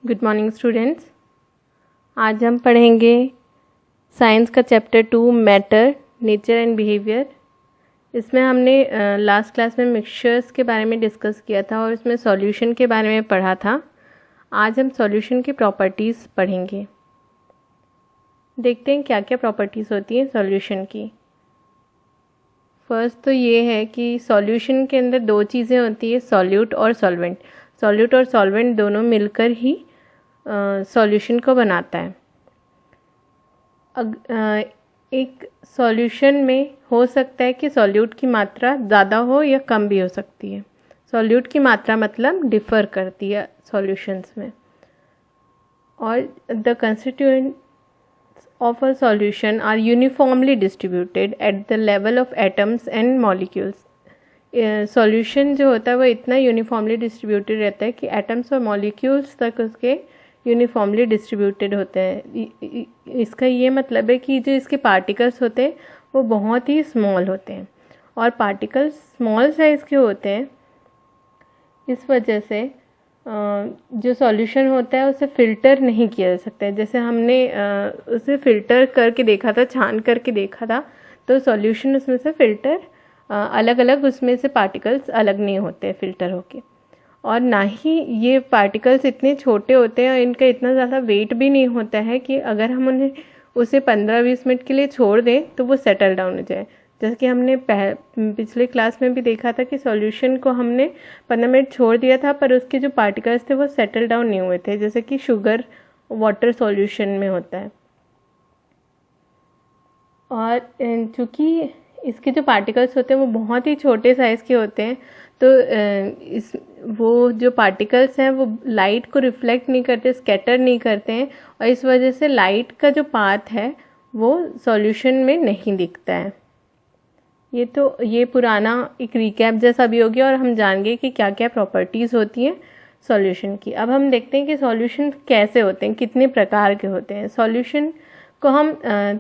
Good morning students. आज हम पढ़ेंगे साइंस का chapter 2 matter, nature and behaviour. इसमें हमने लास्ट क्लास में मिक्सचर्स के बारे में डिस्कस किया था और इसमें सॉल्यूशन के बारे में पढ़ा था। आज हम सॉल्यूशन की प्रॉपर्टीज़ पढ़ेंगे। देखते हैं क्या क्या प्रॉपर्टीज़ होती हैं सॉल्यूशन की। फर्स्ट तो ये है कि सॉल्यूशन के अंदर दो चीज़ें होती है, सॉल्यूट और सॉल्वेंट। सॉल्यूट और सॉल्वेंट दोनों मिलकर ही सॉल्यूशन को बनाता है। एक सॉल्यूशन में हो सकता है कि सॉल्यूट की मात्रा ज़्यादा हो या कम भी हो सकती है। सॉल्यूट की मात्रा मतलब डिफ़र करती है सॉल्यूशंस में। और the constituents of a solution are uniformly distributed at the level of atoms and molecules. Solution जो होता है वो इतना यूनिफॉर्मली डिस्ट्रीब्यूटेड रहता है कि एटम्स और मॉलिक्यूल्स तक उसके यूनिफॉर्मली डिस्ट्रीब्यूटेड होते हैं। इसका ये मतलब है कि जो इसके पार्टिकल्स होते हैं वो बहुत ही स्मॉल होते हैं, और पार्टिकल्स स्मॉल साइज़ के होते हैं। इस वजह से जो सॉल्यूशन होता है उसे फ़िल्टर नहीं किया जा सकता है। जैसे हमने उसे फ़िल्टर करके देखा था, छान करके देखा था, तो सॉल्यूशन उसमें से फ़िल्टर अलग अलग, उसमें से पार्टिकल्स अलग नहीं होते फ़िल्टर होके। और ना ही ये पार्टिकल्स इतने छोटे होते हैं और इनका इतना ज़्यादा वेट भी नहीं होता है कि अगर हम उन्हें उसे 15-20 मिनट के लिए छोड़ दें तो वो सेटल डाउन हो जाए। जैसे कि हमने पिछले क्लास में भी देखा था कि सॉल्यूशन को हमने 15 मिनट छोड़ दिया था, पर उसके जो पार्टिकल्स थे वो सेटल डाउन नहीं हुए थे, जैसे कि शुगर वाटर सॉल्यूशन में होता है। और चूँकि इसके जो पार्टिकल्स होते हैं वो बहुत ही छोटे साइज़ के होते हैं, तो वो जो पार्टिकल्स हैं वो लाइट को रिफ्लेक्ट नहीं करते, स्कैटर नहीं करते हैं, और इस वजह से लाइट का जो पाथ है वो सॉल्यूशन में नहीं दिखता है। ये पुराना एक रिकैप जैसा भी हो गया, और हम जान गए कि क्या क्या प्रॉपर्टीज़ होती हैं सॉल्यूशन की। अब हम देखते हैं कि सॉल्यूशन कैसे होते हैं, कितने प्रकार के होते हैं। सॉल्यूशन को हम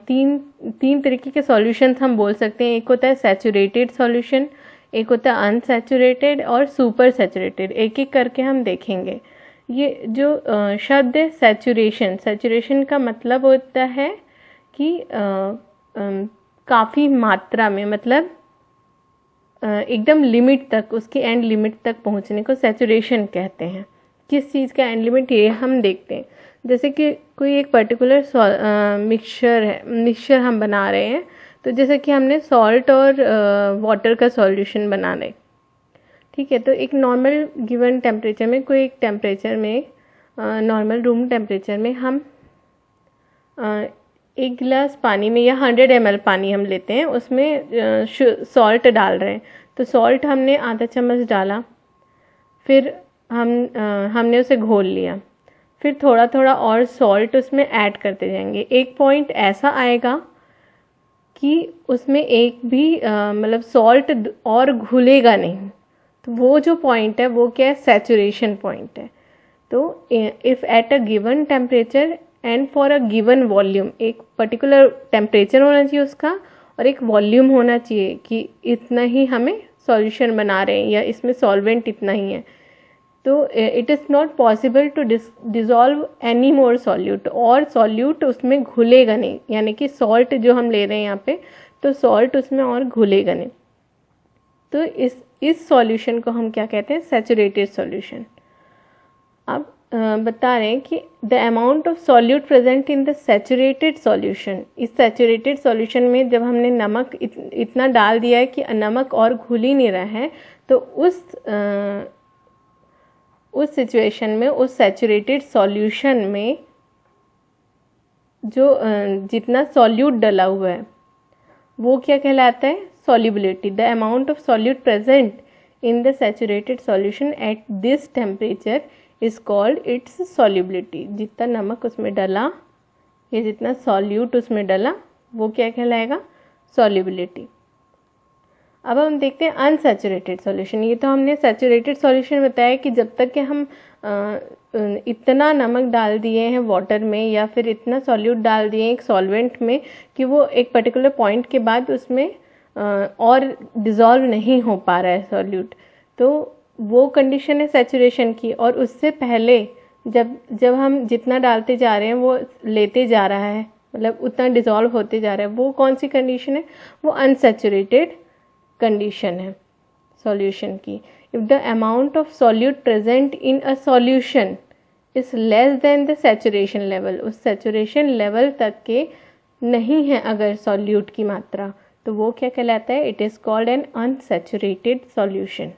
तीन तरीके के सॉल्यूशंस हम बोल सकते हैं। एक होता है सैचुरेटेड सॉल्यूशन, एक होता है अनसैचुरेटेड और सुपर सैचुरेटेड। एक एक करके हम देखेंगे। ये जो शब्द है सैचुरेशन का मतलब होता है कि काफ़ी मात्रा में, मतलब एकदम लिमिट तक, उसके एंड लिमिट तक पहुंचने को सैचुरेशन कहते हैं। किस चीज़ का एंड लिमिट, ये हम देखते हैं। जैसे कि कोई एक पर्टिकुलर मिक्सचर हम बना रहे हैं, तो जैसे कि हमने सॉल्ट और वाटर का सॉल्यूशन बना रहे, ठीक है। तो एक नॉर्मल गिवन टेम्परेचर में, कोई एक टेम्परेचर में, नॉर्मल रूम टेम्परेचर में हम 1 गिलास पानी में या 100 ml पानी हम लेते हैं, उसमें सॉल्ट डाल रहे हैं। तो सॉल्ट हमने आधा चम्मच डाला, फिर हमने उसे घोल लिया, फिर थोड़ा थोड़ा और सॉल्ट उसमें ऐड करते जाएंगे। एक पॉइंट ऐसा आएगा कि उसमें एक भी मतलब सॉल्ट और घुलेगा नहीं। तो वो जो पॉइंट है वो क्या है, सैचुरेशन पॉइंट है। तो if at a given temperature and for a given volume, एक पर्टिकुलर टेम्परेचर होना चाहिए उसका, और एक वॉल्यूम होना चाहिए कि इतना ही हमें सॉल्यूशन बना रहे हैं या इसमें सॉल्वेंट इतना ही है। तो it is not possible to dissolve any more solute, और सॉल्यूट उसमें घुलेगा नहीं, यानी कि सॉल्ट जो हम ले रहे हैं यहाँ पे, तो सॉल्ट उसमें और घुलेगा नहीं। तो इस सॉल्यूशन को हम क्या कहते हैं, सैचुरेटेड सॉल्यूशन। अब बता रहे हैं कि the amount of solute present in the saturated solution. इस सैचुरेटेड सॉल्यूशन में जब हमने नमक इतना डाल दिया है कि नमक और घुल ही नहीं रहा है, तो उस सिचुएशन में, उस सैचुरेटेड सॉल्यूशन में जो जितना सॉल्यूट डला हुआ है वो क्या कहलाता है, solubility. The amount of solute present in the saturated solution at this temperature is called its solubility. जितना नमक उसमें डला या जितना सॉल्यूट उसमें डला वो क्या कहलाएगा, सॉल्युबिलिटी। अब हम देखते हैं अनसैचुरेटेड सॉल्यूशन। ये तो हमने सैचुरेटेड सॉल्यूशन बताया कि जब तक कि हम इतना नमक डाल दिए हैं वाटर में, या फिर इतना सॉल्यूट डाल दिए हैं एक सॉल्वेंट में कि वो एक पर्टिकुलर पॉइंट के बाद उसमें और डिज़ोल्व नहीं हो पा रहा है सॉल्यूट, तो वो कंडीशन है सैचुरेशन की। और उससे पहले जब जब हम जितना डालते जा रहे हैं वो लेते जा रहा है, मतलब उतना डिज़ोल्व होते जा रहा है, वो कौन सी कंडीशन है? वो अनसैचुरेटेड कंडीशन है सॉल्यूशन की। If the amount of solute present in a solution is less than the saturation level, उस सैचुरेशन लेवल तक के नहीं है अगर सॉल्यूट की मात्रा, तो वो क्या कहलाता है? It is called an unsaturated solution.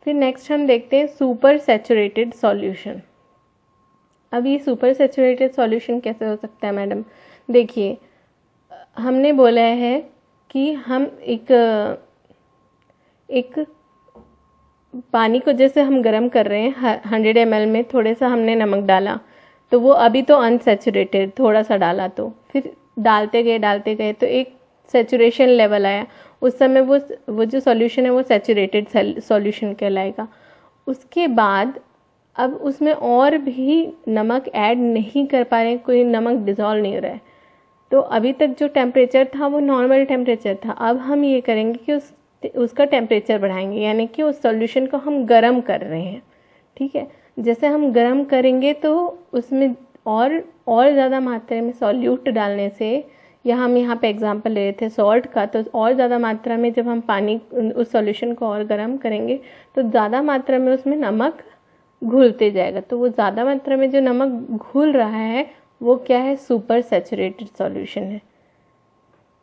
फिर नेक्स्ट हम देखते हैं सुपर सैचुरेटेड सॉल्यूशन। अब ये सुपर सैचुरेटेड सॉल्यूशन कैसे हो सकता है मैडम? देखिए, हमने बोला है कि हम एक पानी को जैसे हम गर्म कर रहे हैं, 100 ml में थोड़े सा हमने नमक डाला, तो वो अभी तो अनसैचुरेटेड थोड़ा सा डाला, तो फिर डालते गए तो एक सैचुरेशन लेवल आया, उस समय वो जो सॉल्यूशन है वो सैचुरेटेड सॉल्यूशन कहलाएगा। उसके बाद अब उसमें और भी नमक ऐड नहीं कर पा रहे हैं, कोई नमक डिज़ोल्व नहीं हो रहा है, तो अभी तक जो टेम्परेचर था वो नॉर्मल टेम्परेचर था। अब हम ये करेंगे कि उसका टेम्परेचर बढ़ाएंगे, यानी कि उस सॉल्यूशन को हम गर्म कर रहे हैं। ठीक है, जैसे हम गर्म करेंगे तो उसमें और ज़्यादा मात्रा में सॉल्यूट डालने से, या हम यहाँ पे एग्जांपल ले रहे थे सॉल्ट का, तो और ज़्यादा मात्रा में जब हम पानी उस सॉल्यूशन को और गर्म करेंगे तो ज़्यादा मात्रा में उसमें नमक घुलते जाएगा, तो वो ज़्यादा मात्रा में जो नमक घुल रहा है वो क्या है? सुपर सैचुरेटेड सॉल्यूशन है।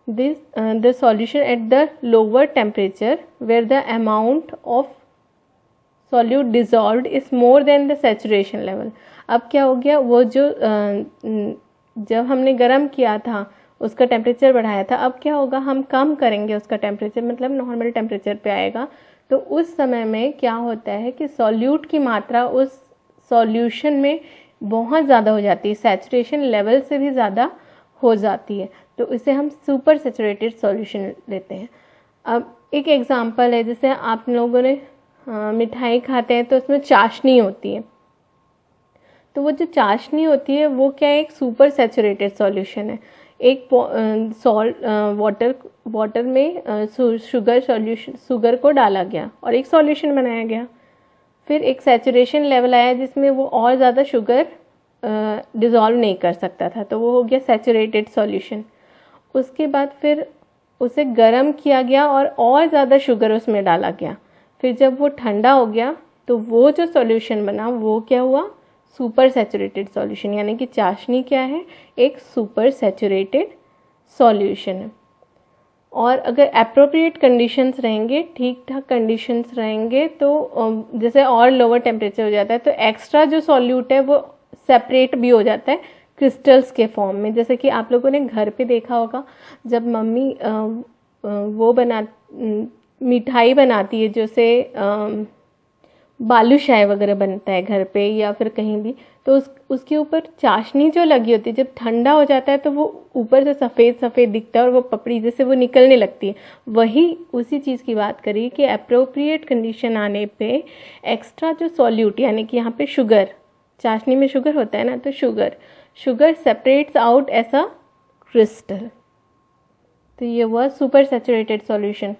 The solution at the lower temperature where the amount of solute dissolved is more than the saturation level. अब क्या हो गया? वो जो जब हमने गर्म किया था उसका टेम्परेचर बढ़ाया था, अब क्या होगा? हम कम करेंगे उसका टेम्परेचर, मतलब नॉर्मल टेम्परेचर पे आएगा, तो उस समय में क्या होता है कि सॉल्यूट की मात्रा उस सॉल्यूशन में बहुत ज़्यादा हो जाती है, सैचुरेशन लेवल से भी ज़्यादा हो जाती है, तो इसे हम सुपर सैचुरेटेड सॉल्यूशन लेते हैं। अब एक एग्जांपल है, जैसे आप लोगों ने मिठाई खाते हैं तो उसमें चाशनी होती है, तो वो जो चाशनी होती है वो क्या है? एक सुपर सैचुरेटेड सॉल्यूशन है। एक वाटर में शुगर को डाला गया और एक सॉल्यूशन बनाया गया, फिर एक सैचुरेशन लेवल आया जिसमें वो और ज़्यादा शुगर डिज़ोल्व नहीं कर सकता था, तो वो हो गया सैचुरेटेड सॉल्यूशन। उसके बाद फिर उसे गर्म किया गया और ज़्यादा शुगर उसमें डाला गया, फिर जब वो ठंडा हो गया तो वो जो सॉल्यूशन बना वो क्या हुआ? सुपर सैचुरेटेड सॉल्यूशन, यानी कि चाशनी क्या है? एक सुपर सैचुरेटेड सॉल्यूशन है। और अगर एप्रोप्रिएट कंडीशंस रहेंगे, ठीक ठाक कंडीशंस रहेंगे, तो जैसे और लोअर टेम्परेचर हो जाता है तो एक्स्ट्रा जो सॉल्यूट है वो सेपरेट भी हो जाता है क्रिस्टल्स के फॉर्म में। जैसे कि आप लोगों ने घर पे देखा होगा, जब मम्मी वो मिठाई बनाती है, जैसे बालूशाही वगैरह बनता है घर पे या फिर कहीं भी, तो उसके ऊपर चाशनी जो लगी होती है, जब ठंडा हो जाता है तो वो ऊपर से सफ़ेद सफ़ेद दिखता है और वो पपड़ी जैसे वो निकलने लगती है। वही उसी चीज़ की बात करिए कि अप्रोप्रिएट कंडीशन आने पे एक्स्ट्रा जो सॉल्यूट, यानी कि यहाँ पे शुगर, चाशनी में शुगर होता है ना, तो sugar separates out as a crystal, तो ये हुआ सुपर सैचुरेटेड सॉल्यूशन।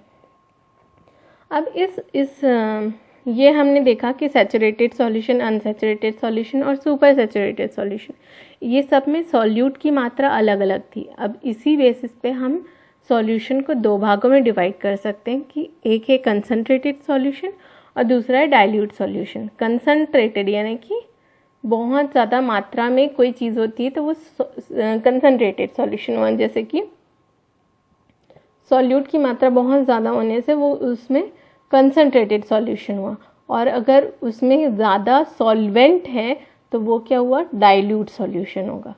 अब ये हमने देखा कि सैचुरेटेड सॉल्यूशन, अनसैचुरेटेड सॉल्यूशन और सुपर सैचुरेटेड सॉल्यूशन, ये सब में सॉल्यूट की मात्रा अलग अलग थी। अब इसी बेसिस पे हम सॉल्यूशन को दो भागों में डिवाइड कर सकते हैं कि एक है कंसनट्रेटेड सॉल्यूशन और दूसरा है डाइल्यूट सॉल्यूशन। कंसनट्रेटेड यानी कि बहुत ज़्यादा मात्रा में कोई चीज़ होती है तो वो कंसनट्रेटेड सॉल्यूशन हुआ, जैसे कि सॉल्यूट की मात्रा बहुत ज़्यादा होने से वो उसमें कंसनट्रेटेड सॉल्यूशन हुआ, और अगर उसमें ज़्यादा सॉल्वेंट है तो वो क्या हुआ? डाइल्यूट सॉल्यूशन होगा।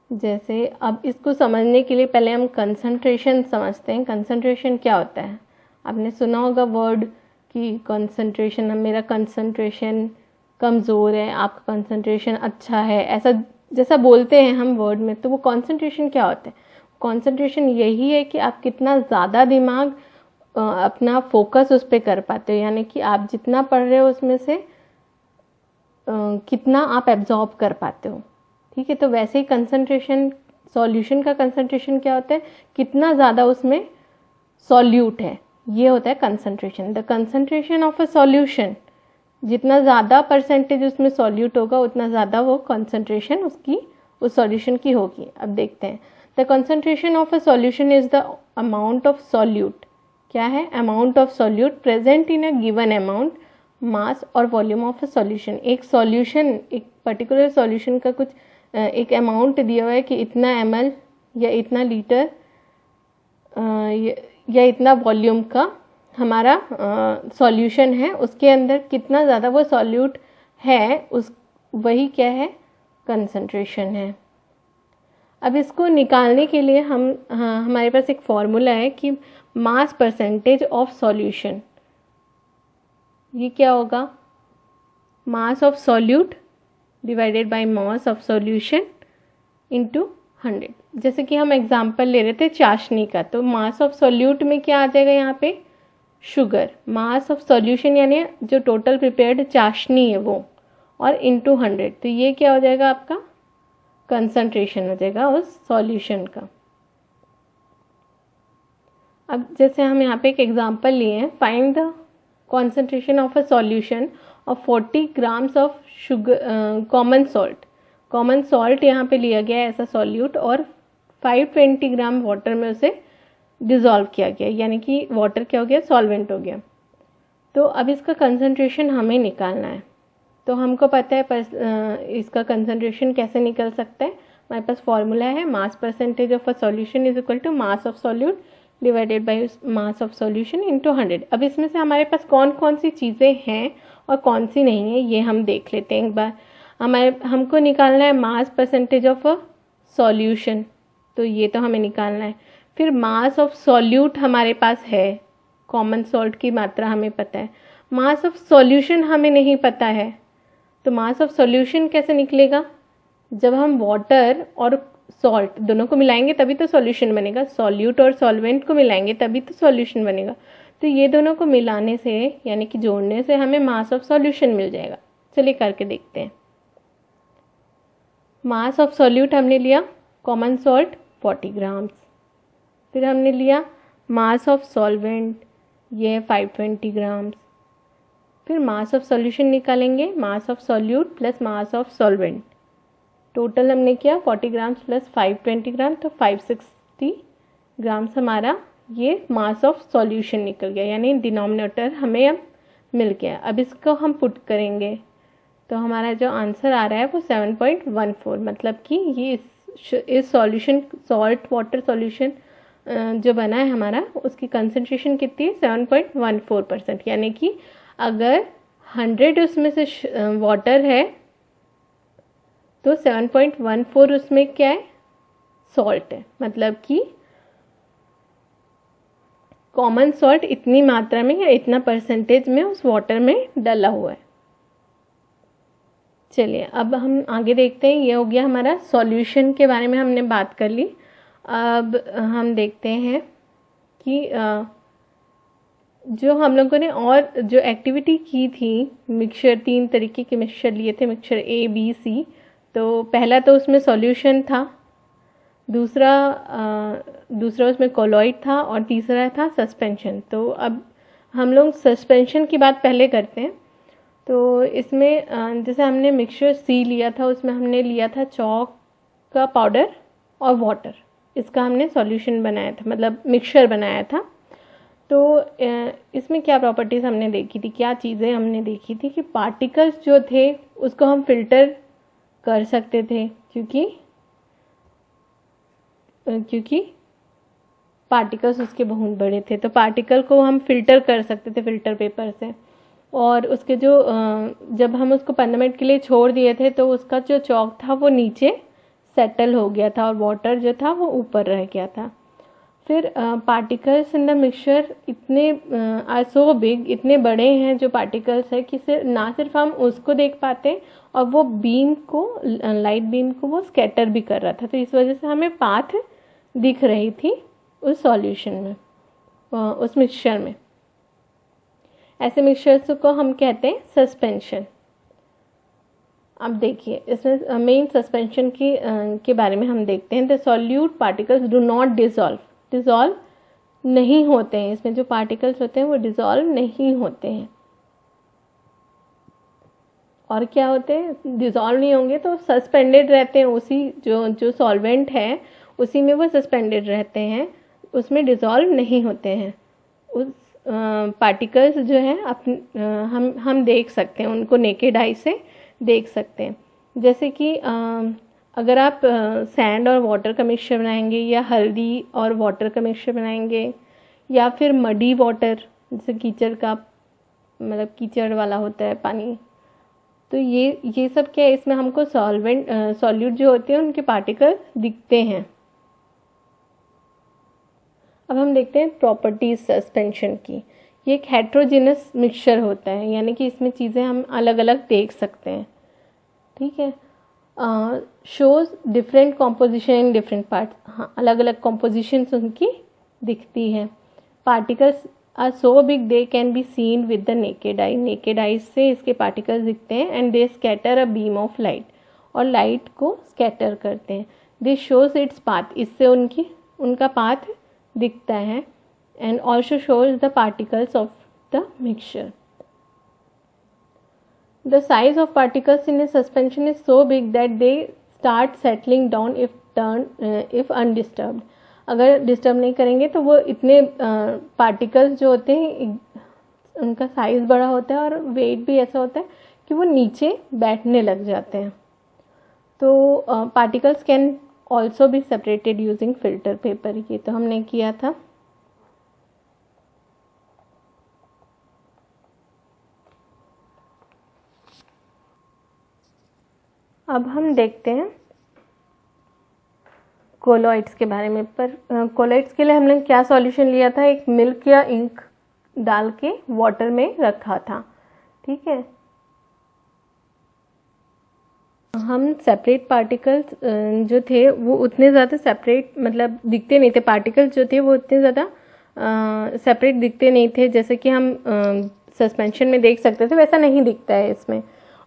जैसे अब इसको समझने के लिए पहले हम कंसंट्रेशन समझते हैं। कंसंट्रेशन क्या होता है? आपने सुना होगा वर्ड कि कंसंट्रेशन, मेरा कंसंट्रेशन कमज़ोर है, आपका कंसंट्रेशन अच्छा है, ऐसा जैसा बोलते हैं हम वर्ड में, तो वो कंसंट्रेशन क्या होता है? कंसंट्रेशन यही है कि आप कितना ज़्यादा दिमाग अपना फोकस उस पर कर पाते हो, यानी कि आप जितना पढ़ रहे हो उसमें से कितना आप एब्जॉर्ब कर पाते हो। ठीक है, तो वैसे ही कंसंट्रेशन, सॉल्यूशन का कंसंट्रेशन क्या होता है? कितना ज़्यादा उसमें सॉल्यूट है, ये होता है concentration. The concentration of a solution, जितना ज़्यादा परसेंटेज उसमें सॉल्यूट होगा उतना ज़्यादा वो कंसंट्रेशन उसकी उस सॉल्यूशन की होगी। अब देखते हैं, the concentration of a solution is the amount of solute, क्या है, amount of solute present in a given amount mass और वॉल्यूम ऑफ अ सॉल्यूशन। एक सॉल्यूशन, एक पर्टिकुलर सॉल्यूशन का कुछ एक अमाउंट दिया हुआ है कि इतना ml या इतना लीटर या इतना वॉल्यूम का हमारा सॉल्यूशन है, उसके अंदर कितना ज़्यादा वो सॉल्यूट है, उस वही क्या है, कंसंट्रेशन है। अब इसको निकालने के लिए हमारे पास एक फॉर्मूला है कि मास परसेंटेज ऑफ सॉल्यूशन, ये क्या होगा, मास of solute divided by mass of solution into 100। जैसे कि हम एग्जांपल ले रहे थे चाशनी का, तो मास ऑफ सॉल्यूट में क्या आ जाएगा यहाँ पे, शुगर, मास ऑफ सॉल्यूशन यानी जो टोटल प्रिपेयर्ड चाशनी है वो, और इनटू 100, तो ये क्या हो जाएगा आपका, कंसंट्रेशन हो जाएगा उस सॉल्यूशन का। अब जैसे हम यहाँ पे एक एग्जांपल लिए हैं, find the concentration of a solution of 40 grams of sugar common salt. Common salt यहाँ पे लिया गया है ऐसा सॉल्यूट, और 520 ग्राम वाटर में उसे डिज़ोल्व किया गया, यानी कि वाटर क्या हो गया, सॉल्वेंट हो गया। तो अब इसका कंसंट्रेशन हमें निकालना है। तो हमको पता है इसका कंसंट्रेशन कैसे निकल सकता है, हमारे पास फॉर्मूला है, mass percentage of a solution is equal to mass of solute divided by mass of solution into 100। अब इसमें से हमारे पास कौन कौन सी चीज़ें हैं और कौन सी नहीं है ये हम देख लेते हैं एक बार। हमको निकालना है mass percentage of a solution, तो ये तो हमें निकालना है। फिर मास ऑफ सॉल्यूट हमारे पास है, कॉमन सॉल्ट की मात्रा हमें पता है। मास ऑफ सॉल्यूशन हमें नहीं पता है, तो मास ऑफ सॉल्यूशन कैसे निकलेगा, जब हम वाटर और सॉल्ट दोनों को मिलाएंगे तभी तो सॉल्यूशन बनेगा, सॉल्यूट और सॉल्वेंट को मिलाएंगे तभी तो सॉल्यूशन बनेगा। तो ये दोनों को मिलाने से यानी कि जोड़ने से हमें मास ऑफ सॉल्यूशन मिल जाएगा। चलिए करके देखते हैं। मास ऑफ सॉल्यूट हमने लिया कॉमन सॉल्ट 40 ग्राम्स, फिर हमने लिया मास ऑफ सॉल्वेंट ये 520 ग्राम्स, फिर मास ऑफ सॉल्यूशन निकालेंगे, मास of solute plus mass of solvent, total हमने किया 40 ग्राम्स प्लस 520 ग्राम, तो 560 ग्राम्स हमारा ये मास ऑफ सॉल्यूशन निकल गया, यानी डिनोमिनेटर हमें अब मिल गया। अब इसको हम पुट करेंगे तो हमारा जो आंसर आ रहा है वो 7.14, मतलब कि ये इस सॉल्यूशन सॉल्ट वाटर सॉल्यूशन जो बना है हमारा उसकी कंसंट्रेशन कितनी है, 7.14%, यानी कि अगर 100 उसमें से वाटर है तो 7.14 उसमें क्या है, सॉल्ट है, मतलब कि कॉमन सॉल्ट इतनी मात्रा में या इतना परसेंटेज में उस वाटर में डला हुआ है। चलिए अब हम आगे देखते हैं। ये हो गया हमारा सॉल्यूशन के बारे में हमने बात कर ली। अब हम देखते हैं कि जो हम लोगों ने और जो एक्टिविटी की थी, मिक्सचर 3 तरीके के मिक्सचर लिए थे, मिक्सचर A B C। तो पहला तो उसमें सॉल्यूशन था, दूसरा उसमें कोलॉइड था, और तीसरा था सस्पेंशन। तो अब हम लोग सस्पेंशन की बात पहले करते हैं। तो इसमें जैसे हमने मिक्सचर C लिया था, उसमें हमने लिया था चॉक का पाउडर और वाटर, इसका हमने सॉल्यूशन बनाया था, मतलब मिक्सचर बनाया था। तो इसमें क्या प्रॉपर्टीज़ हमने देखी थी, क्या चीज़ें हमने देखी थी कि पार्टिकल्स जो थे उसको हम फिल्टर कर सकते थे, क्योंकि पार्टिकल्स उसके बहुत बड़े थे, तो पार्टिकल को हम फिल्टर कर सकते थे फिल्टर पेपर से। और उसके जो जब हम उसको 15 मिनट के लिए छोड़ दिए थे तो उसका जो चॉक था वो नीचे सेटल हो गया था और वाटर जो था वो ऊपर रह गया था। फिर पार्टिकल्स इन द मिक्सचर इतने आर सो बिग, इतने बड़े हैं जो पार्टिकल्स है कि ना सिर्फ हम उसको देख पाते और वो बीम को, लाइट बीम को वो स्कैटर भी कर रहा था, तो इस वजह से हमें पाथ दिख रही थी उस सॉल्यूशन में, उस मिक्सचर में। ऐसे मिक्सचर्स को हम कहते हैं सस्पेंशन। अब देखिए इसमें मेन सस्पेंशन के बारे में हम देखते हैं। The solute particles do not dissolve नहीं होते हैं, इसमें जो पार्टिकल्स होते हैं वो डिज़ोल्व नहीं होते हैं। और क्या होते हैं, डिज़ोल्व नहीं होंगे तो सस्पेंडेड रहते हैं, उसी जो सॉल्वेंट है उसी में वो सस्पेंडेड रहते हैं, उसमें डिज़ोल्व नहीं होते हैं। उस पार्टिकल्स जो हैं हम देख सकते हैं, उनको नेकेड आई से देख सकते हैं। जैसे कि अगर आप सैंड और वाटर का मिक्सचर बनाएंगे, या हल्दी और वाटर का मिक्सचर बनाएंगे, या फिर मडी वाटर, जैसे कीचड़ का, मतलब कीचड़ वाला होता है पानी, तो ये सब क्या है, इसमें हमको सॉल्यूट जो होते हैं उनके पार्टिकल दिखते हैं। अब हम देखते हैं प्रॉपर्टीज सस्पेंशन की। ये एक हेट्रोजेनस मिक्सचर होता है, यानी कि इसमें चीज़ें हम अलग अलग देख सकते हैं। ठीक है, shows different composition in different parts. हाँ, अलग अलग कॉम्पोजिशन उनकी दिखती है। Particles are so big they can be seen with the naked eye. Naked eye से इसके पार्टिकल्स दिखते हैं। And they scatter a beam of light, और लाइट को स्कैटर करते हैं। दिस शोज इट्स पाथ, इससे उनका पाथ दिखता है। And also shows the particles of the mixture. The size of particles in a suspension is so big that they start settling down if undisturbed. अगर disturb नहीं करेंगे तो वो इतने पार्टिकल्स जो होते हैं उनका साइज बड़ा होता है, और वेट भी ऐसा होता है कि वो नीचे बैठने लग जाते हैं। तो particles can also be separated using filter paper. ये तो हमने किया था। अब हम देखते हैं कोलॉइड्स के बारे में। पर कोलॉइड्स के लिए हमने क्या सॉल्यूशन लिया था, एक मिल्क या इंक डाल के वाटर में रखा था। ठीक है, हम सेपरेट पार्टिकल्स जो थे वो उतने ज़्यादा सेपरेट मतलब दिखते नहीं थे। पार्टिकल्स जो थे वो उतने ज़्यादा सेपरेट दिखते नहीं थे, जैसे कि हम सस्पेंशन में देख सकते थे, वैसा नहीं दिखता है इसमें।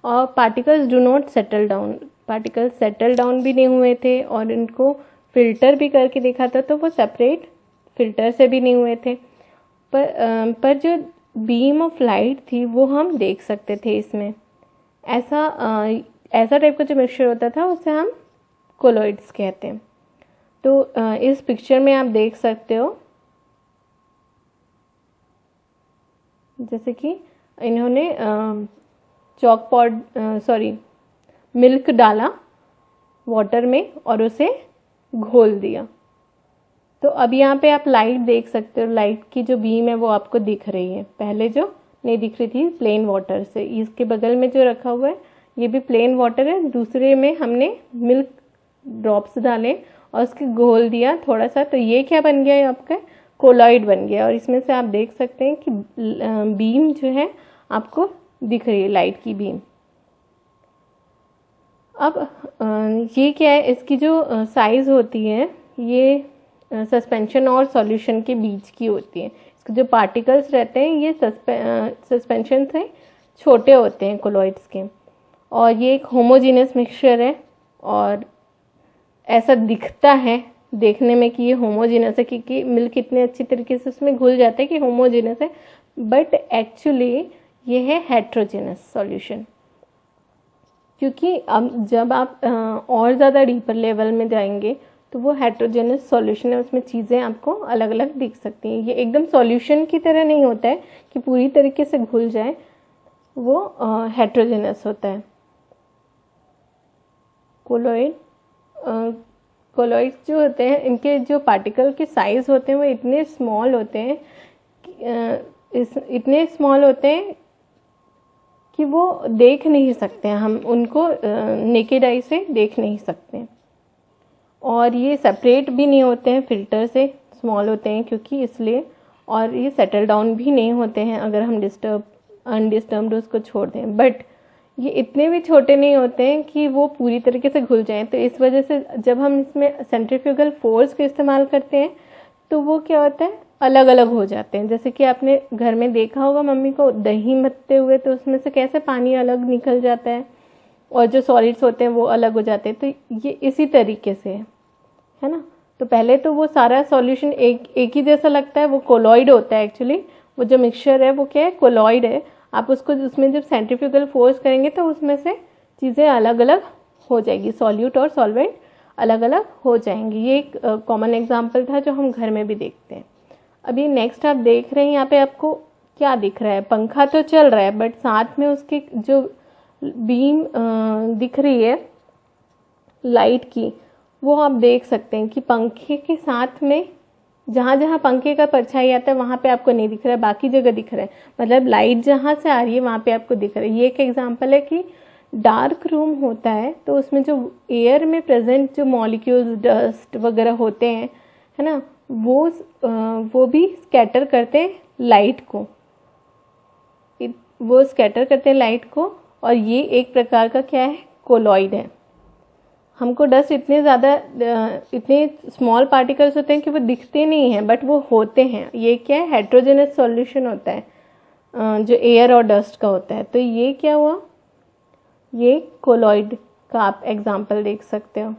और particles do not settle down, particles settle down भी नहीं हुए थे, और इनको फिल्टर भी करके देखा था तो वो सेपरेट फिल्टर से भी नहीं हुए थे। पर जो बीम ऑफ लाइट थी वो हम देख सकते थे इसमें। ऐसा टाइप का जो मिक्सचर होता था उसे हम कोलॉइड्स कहते हैं। तो इस पिक्चर में आप देख सकते हो, जैसे कि इन्होंने मिल्क डाला वाटर में और उसे घोल दिया। तो अब यहाँ पे आप लाइट देख सकते हो, लाइट की जो बीम है वो आपको दिख रही है। पहले जो नहीं दिख रही थी प्लेन वाटर से, इसके बगल में जो रखा हुआ है ये भी प्लेन वाटर है। दूसरे में हमने मिल्क ड्रॉप्स डाले और उसके घोल दिया थोड़ा सा, तो ये क्या बन गया, आपका कोलॉइड बन गया। और इसमें से आप देख सकते हैं कि बीम जो है आपको दिख रही है, लाइट की बीम। अब ये क्या है, इसकी जो साइज होती है ये सस्पेंशन और सॉल्यूशन के बीच की होती है। इसके जो पार्टिकल्स रहते हैं ये सस्पेंशन से छोटे होते हैं कोलॉइड्स के, और ये एक होमोजीनियस मिक्सचर है। और ऐसा दिखता है देखने में कि ये होमोजीनियस है, क्योंकि मिल्क इतने अच्छी तरीके से उसमें घुल जाता है कि होमोजीनियस है, बट एक्चुअली ये है हेट्रोजेनस सॉल्यूशन। क्योंकि अब जब आप और ज़्यादा डीपर लेवल में जाएंगे तो वो हेट्रोजेनस सॉल्यूशन है, उसमें चीज़ें आपको अलग अलग दिख सकती हैं। ये एकदम सॉल्यूशन की तरह नहीं होता है कि पूरी तरीके से घुल जाए, वो हेट्रोजेनस होता है। कोलॉइड्स जो होते हैं इनके जो पार्टिकल के साइज होते हैं वो इतने स्मॉल होते हैं इतने स्मॉल होते हैं कि वो देख नहीं सकते हैं, हम उनको नेकेड आई से देख नहीं सकते। और ये सेपरेट भी नहीं होते हैं फिल्टर से, स्मॉल होते हैं क्योंकि इसलिए। और ये सेटल डाउन भी नहीं होते हैं अगर हम अनडिस्टर्ब्ड उसको छोड़ दें। बट ये इतने भी छोटे नहीं होते हैं कि वो पूरी तरीके से घुल जाएं। तो इस वजह से जब हम इसमें सेंट्रीफ्यूगल फोर्स का इस्तेमाल करते हैं तो वो क्या होता है, अलग अलग हो जाते हैं। जैसे कि आपने घर में देखा होगा मम्मी को दही मथते हुए, तो उसमें से कैसे पानी अलग निकल जाता है और जो सॉलिड्स होते हैं वो अलग हो जाते हैं। तो ये इसी तरीके से है ना। तो पहले तो वो सारा सॉल्यूशन एक ही जैसा लगता है, वो कोलॉइड होता है एक्चुअली। वो जो मिक्सचर है वो क्या है, कोलॉइड है। आप उसको उसमें जब सेंट्रीफ्यूगल फोर्स करेंगे तो उसमें से चीज़ें अलग अलग हो जाएगी, सॉल्यूट और सॉल्वेंट अलग अलग हो जाएंगी। ये एक कॉमन एग्जाम्पल था जो हम घर में भी देखते हैं। अभी नेक्स्ट आप देख रहे हैं यहाँ पे आपको क्या दिख रहा है, पंखा तो चल रहा है बट साथ में उसके जो बीम दिख रही है लाइट की, वो आप देख सकते हैं कि पंखे के साथ में जहाँ जहाँ पंखे का परछाई आता है वहाँ पे आपको नहीं दिख रहा है, बाकी जगह दिख रहा है। मतलब लाइट जहाँ से आ रही है वहाँ पे आपको दिख रहा है। ये एक एग्जांपल है कि डार्क रूम होता है तो उसमें जो एयर में प्रेजेंट जो मॉलिक्यूल्स, डस्ट वगैरह होते हैं, है ना, वो भी स्कैटर करते हैं लाइट को, वो स्कैटर करते हैं लाइट को। और ये एक प्रकार का क्या है, कोलॉइड है। हमको डस्ट इतने स्मॉल पार्टिकल्स होते हैं कि वो दिखते नहीं हैं बट वो होते हैं। ये क्या है, हेट्रोजेनस सॉल्यूशन होता है जो एयर और डस्ट का होता है। तो ये क्या हुआ, ये कोलॉइड का आप एग्जांपल देख सकते हो।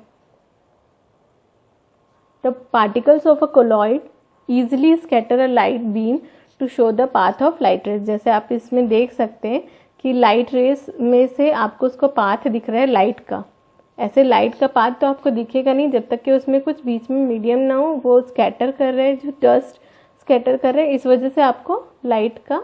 The particles of a colloid easily scatter a light beam to show the path of light rays. जैसे आप इसमें देख सकते हैं कि लाइट रेस में से आपको उसको पाथ दिख रहा है लाइट का। ऐसे लाइट का पाथ तो आपको दिखेगा नहीं जब तक कि उसमें कुछ बीच में मीडियम ना हो। वो स्कैटर कर रहे हैं, जो डस्ट स्कैटर कर रहे हैं, इस वजह से आपको लाइट का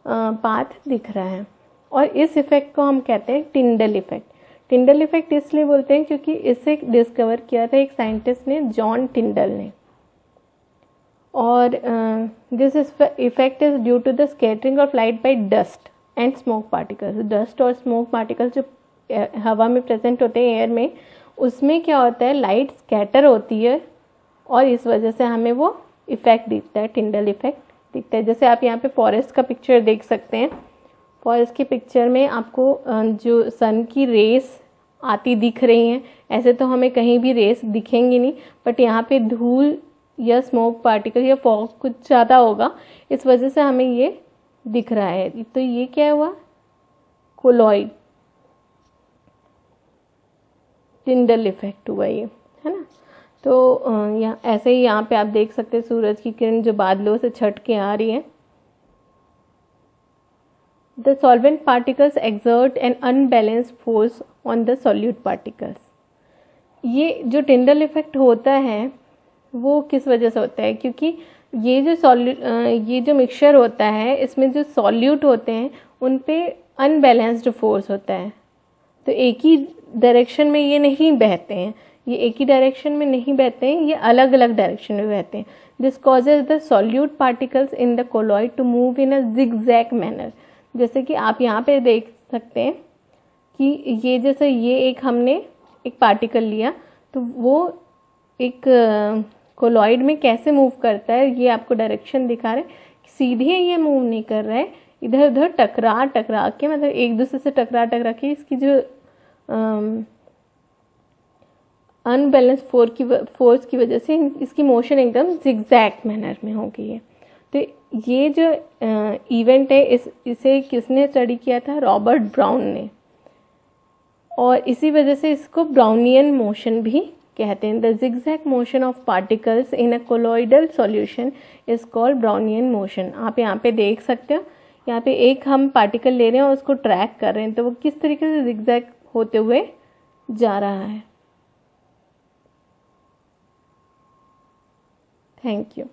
पाथ दिख रहा है। और इस इफेक्ट को हम कहते हैं टिंडल इफेक्ट। टिंडल इफेक्ट इसलिए बोलते हैं क्योंकि इसे डिस्कवर किया था एक साइंटिस्ट ने, जॉन टिंडल ने। और this effect is due to the scattering of light by dust and smoke particles. Dust और स्मोक पार्टिकल्स जो हवा में प्रेजेंट होते हैं, एयर में, उसमें क्या होता है, लाइट स्कैटर होती है और इस वजह से हमें वो इफेक्ट दिखता है, टिंडल इफेक्ट दिखता है। जैसे आप यहाँ पे फॉरेस्ट का पिक्चर देख सकते हैं। फॉरेस्ट की पिक्चर में आपको जो सन की रेस आती दिख रही हैं। ऐसे तो हमें कहीं भी रेस दिखेंगी नहीं, बट यहाँ पे धूल या स्मोक पार्टिकल या फॉग कुछ ज़्यादा होगा, इस वजह से हमें ये दिख रहा है। तो ये क्या हुआ, कोलॉइड टिंडल इफेक्ट हुआ ये, है ना। तो यहाँ ऐसे ही यहाँ पे आप देख सकते हैं सूरज की किरण जो बादलों से छट के आ रही है। The solvent particles exert an unbalanced force on the solute particles. ये जो टिंडल इफेक्ट होता है वो किस वजह से होता है, क्योंकि ये जो मिक्सचर होता है इसमें जो सॉल्यूट होते हैं उन पे अनबैलेंस्ड फोर्स होता है। तो एक ही डायरेक्शन में ये नहीं बहते हैं, ये एक ही डायरेक्शन में नहीं बहते हैं, ये अलग अलग डायरेक्शन में बहते हैं। This causes the solute particles in the colloid to move in a zigzag manner. जैसे कि आप यहाँ पे देख सकते हैं कि ये जैसे ये एक हमने एक पार्टिकल लिया तो वो एक कोलॉइड में कैसे मूव करता है, ये आपको डायरेक्शन दिखा रहे हैं। सीधे ये मूव नहीं कर रहा है, इधर उधर टकरा के, मतलब एक दूसरे से टकरा के इसकी जो अनबैलेंस फोर्स की वजह से इसकी मोशन एकदम जिगजैग मैनर में हो गई है। तो ये जो इवेंट है इसे किसने स्टडी किया था, रॉबर्ट ब्राउन ने। और इसी वजह से इसको ब्राउनियन मोशन भी कहते हैं। The zigzag motion of particles in a colloidal solution is called Brownian motion. आप यहाँ पे देख सकते हो, यहाँ पे एक हम पार्टिकल ले रहे हैं और उसको ट्रैक कर रहे हैं, तो वो किस तरीके से जिगजैग होते हुए जा रहा है। Thank you.